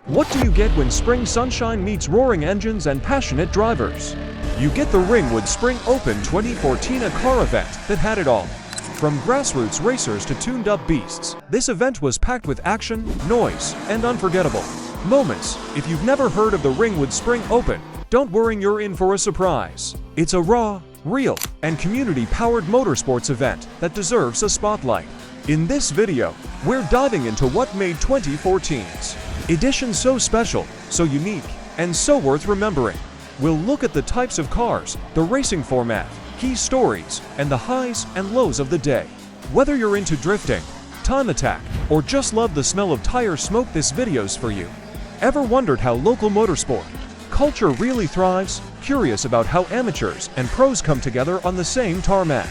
What do you get when spring sunshine meets roaring engines and passionate drivers? You get the Ringwood Spring Open 2014, a car event that had it all. From grassroots racers to tuned-up beasts, this event was packed with action, noise, and unforgettable moments. If you've never heard of the Ringwood Spring Open, don't worry, you're in for a surprise. It's a raw, real, and community-powered motorsports event that deserves a spotlight. In this video, we're diving into what made 2014's edition so special, so unique, and so worth remembering. We'll look at the types of cars, the racing format, key stories, and the highs and lows of the day. Whether you're into drifting, time attack, or just love the smell of tire smoke, this video's for you. Ever wondered how local motorsport culture really thrives? Curious about how amateurs and pros come together on the same tarmac?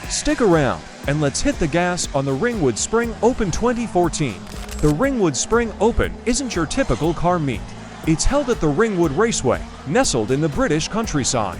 Stick around and let's hit the gas on the Ringwood Spring Open 2014. The Ringwood Spring Open isn't your typical car meet. It's held at the Ringwood Raceway, nestled in the British countryside.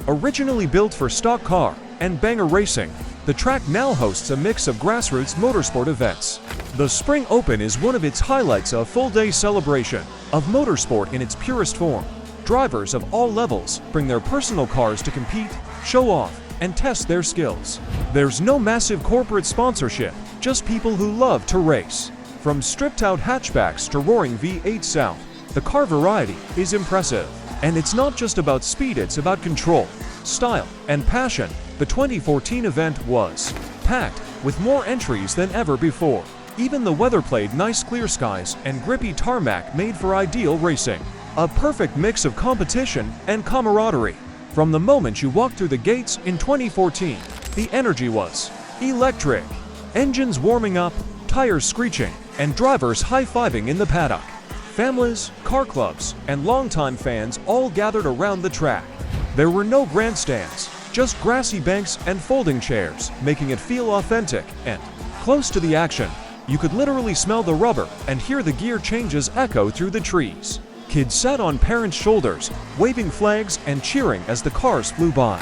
Originally built for stock car and banger racing, the track now hosts a mix of grassroots motorsport events. The Spring Open is one of its highlights, a full-day celebration of motorsport in its purest form. Drivers of all levels bring their personal cars to compete, show off, and test their skills. There's no massive corporate sponsorship, just people who love to race. From stripped-out hatchbacks to roaring V8 sound, the car variety is impressive. And it's not just about speed, it's about control, style, and passion. The 2014 event was packed with more entries than ever before. Even the weather played nice, clear skies and grippy tarmac made for ideal racing. A perfect mix of competition and camaraderie. From the moment you walked through the gates in 2014, the energy was electric. Engines warming up, tires screeching, and drivers high-fiving in the paddock. Families, car clubs, and longtime fans all gathered around the track. There were no grandstands, just grassy banks and folding chairs, making it feel authentic and close to the action. You could literally smell the rubber and hear the gear changes echo through the trees. Kids sat on parents' shoulders, waving flags and cheering as the cars flew by.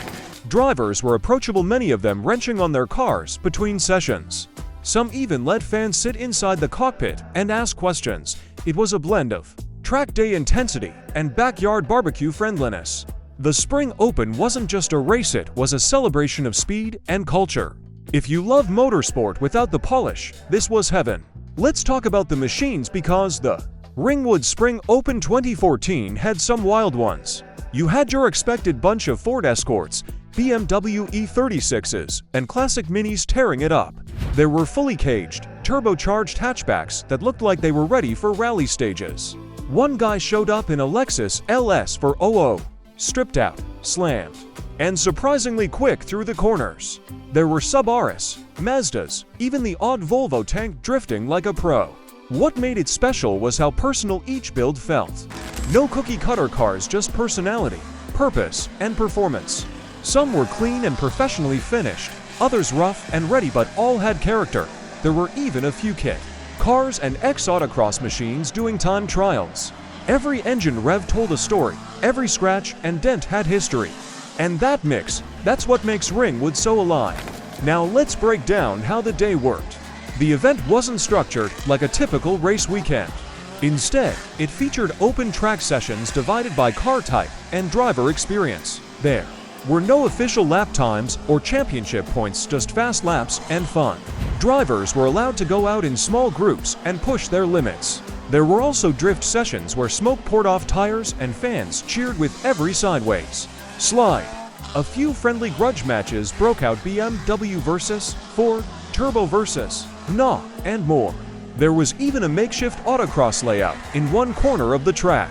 Drivers were approachable, many of them wrenching on their cars between sessions. Some even let fans sit inside the cockpit and ask questions. It was a blend of track day intensity and backyard barbecue friendliness. The Spring Open wasn't just a race, it was a celebration of speed and culture. If you love motorsport without the polish, this was heaven. Let's talk about the machines, because the Ringwood Spring Open 2014 had some wild ones. You had your expected bunch of Ford Escorts, BMW E36s, and classic Minis tearing it up. There were fully caged, turbocharged hatchbacks that looked like they were ready for rally stages. One guy showed up in a Lexus LS 400, stripped out, slammed, and surprisingly quick through the corners. There were Subarus, Mazdas, even the odd Volvo tank drifting like a pro. What made it special was how personal each build felt. No cookie-cutter cars, just personality, purpose, and performance. Some were clean and professionally finished, others rough and ready, but all had character. There were even a few kit cars and ex-autocross machines doing time trials. Every engine rev told a story, every scratch and dent had history. And that mix, that's what makes Ringwood so alive. Now let's break down how the day worked. The event wasn't structured like a typical race weekend. Instead, it featured open track sessions divided by car type and driver experience. There were no official lap times or championship points, just fast laps and fun. Drivers were allowed to go out in small groups and push their limits. There were also drift sessions where smoke poured off tires and fans cheered with every sideways slide. A few friendly grudge matches broke out: BMW versus Ford, Turbo versus NA, and more. There was even a makeshift autocross layout in one corner of the track.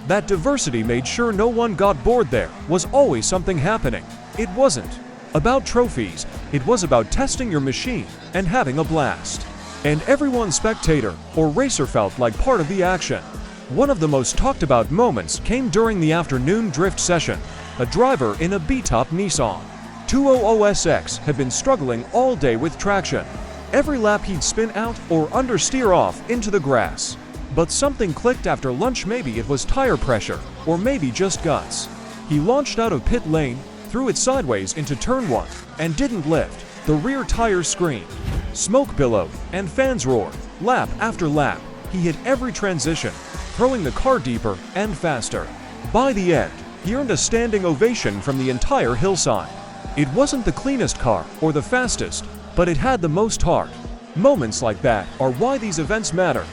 That diversity made sure no one got bored. There was always something happening. It wasn't about trophies, it was about testing your machine and having a blast. And everyone, spectator or racer, felt like part of the action. One of the most talked about moments came during the afternoon drift session. A driver in a B-top Nissan 200SX had been struggling all day with traction. Every lap he'd spin out or understeer off into the grass. But something clicked after lunch. Maybe it was tire pressure, or maybe just guts. He launched out of pit lane, threw it sideways into turn 1, and didn't lift. The rear tires screamed, smoke billowed, and fans roared. Lap after lap, He hit every transition, throwing the car deeper and faster. By the end, he earned a standing ovation from the entire hillside. It wasn't the cleanest car or the fastest, but it had the most heart. Moments like that are why these events matter.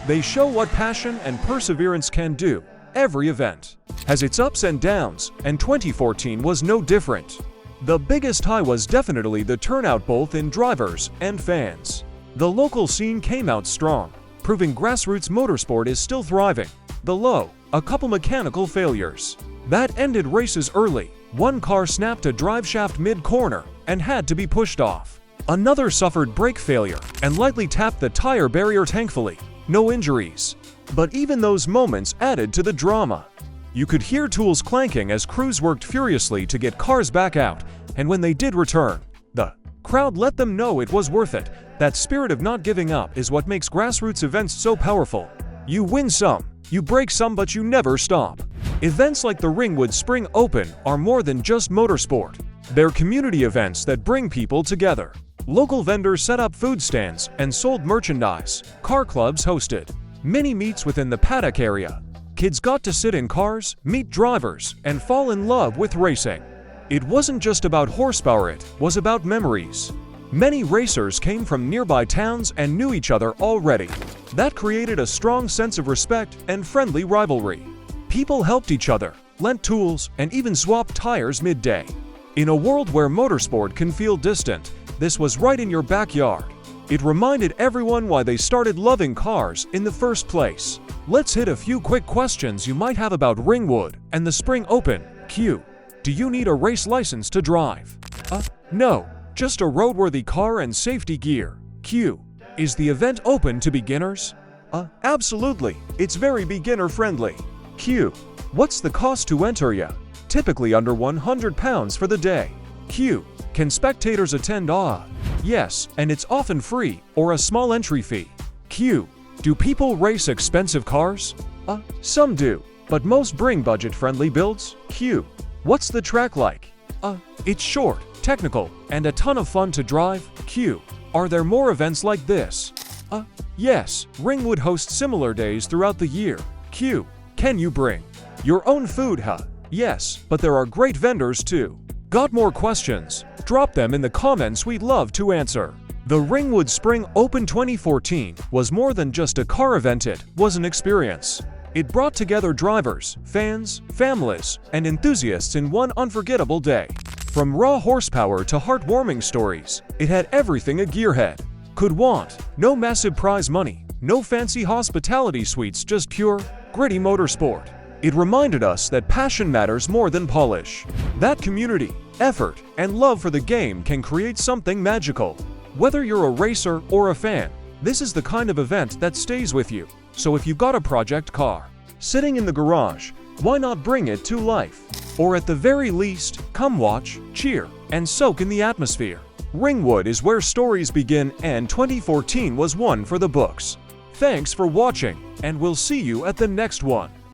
They show what passion and perseverance can do. Every event has its ups and downs, and 2014 was no different. The biggest high was definitely the turnout both in drivers and fans. The local scene came out strong, proving grassroots motorsport is still thriving. The low, a couple mechanical failures that ended races early. One car snapped a drive shaft mid-corner and had to be pushed off. Another suffered brake failure and lightly tapped the tire barrier. Thankfully, no injuries. But even those moments added to the drama. You could hear tools clanking as crews worked furiously to get cars back out, and when they did return, the crowd let them know it was worth it. That spirit of not giving up is what makes grassroots events so powerful. You win some, you break some, but you never stop. Events like the Ringwood Spring Open are more than just motorsport. They're community events that bring people together. Local vendors set up food stands and sold merchandise. Car clubs hosted mini meets within the paddock area. Kids got to sit in cars, meet drivers, and fall in love with racing. It wasn't just about horsepower, it was about memories. Many racers came from nearby towns and knew each other already. That created a strong sense of respect and friendly rivalry. People helped each other, lent tools, and even swapped tires midday. In a world where motorsport can feel distant, this was right in your backyard. It reminded everyone why they started loving cars in the first place. Let's hit a few quick questions you might have about Ringwood and the Spring Open. Q. Do you need a race license to drive? No, just a roadworthy car and safety gear. Q. Is the event open to beginners? Absolutely, it's very beginner friendly. Q. What's the cost to enter ya? Typically under £100 for the day. Q. Can spectators attend? Yes, and it's often free or a small entry fee. Q. Do people race expensive cars? Some do, but most bring budget-friendly builds. Q. What's the track like? It's short, technical, and a ton of fun to drive. Q. Are there more events like this? Yes, Ringwood hosts similar days throughout the year. Q. Can you bring your own food? Yes, but there are great vendors too. Got more questions? Drop them in the comments, we'd love to answer. The Ringwood Spring Open 2014 was more than just a car event, it was an experience. It brought together drivers, fans, families, and enthusiasts in one unforgettable day. From raw horsepower to heartwarming stories, it had everything a gearhead could want. No massive prize money, no fancy hospitality suites, just pure, gritty motorsport. It reminded us that passion matters more than polish. That community, effort, and love for the game can create something magical. Whether you're a racer or a fan, this is the kind of event that stays with you. So if you've got a project car sitting in the garage, why not bring it to life? Or at the very least, come watch, cheer, and soak in the atmosphere. Ringwood is where stories begin, and 2014 was one for the books. Thanks for watching, and we'll see you at the next one.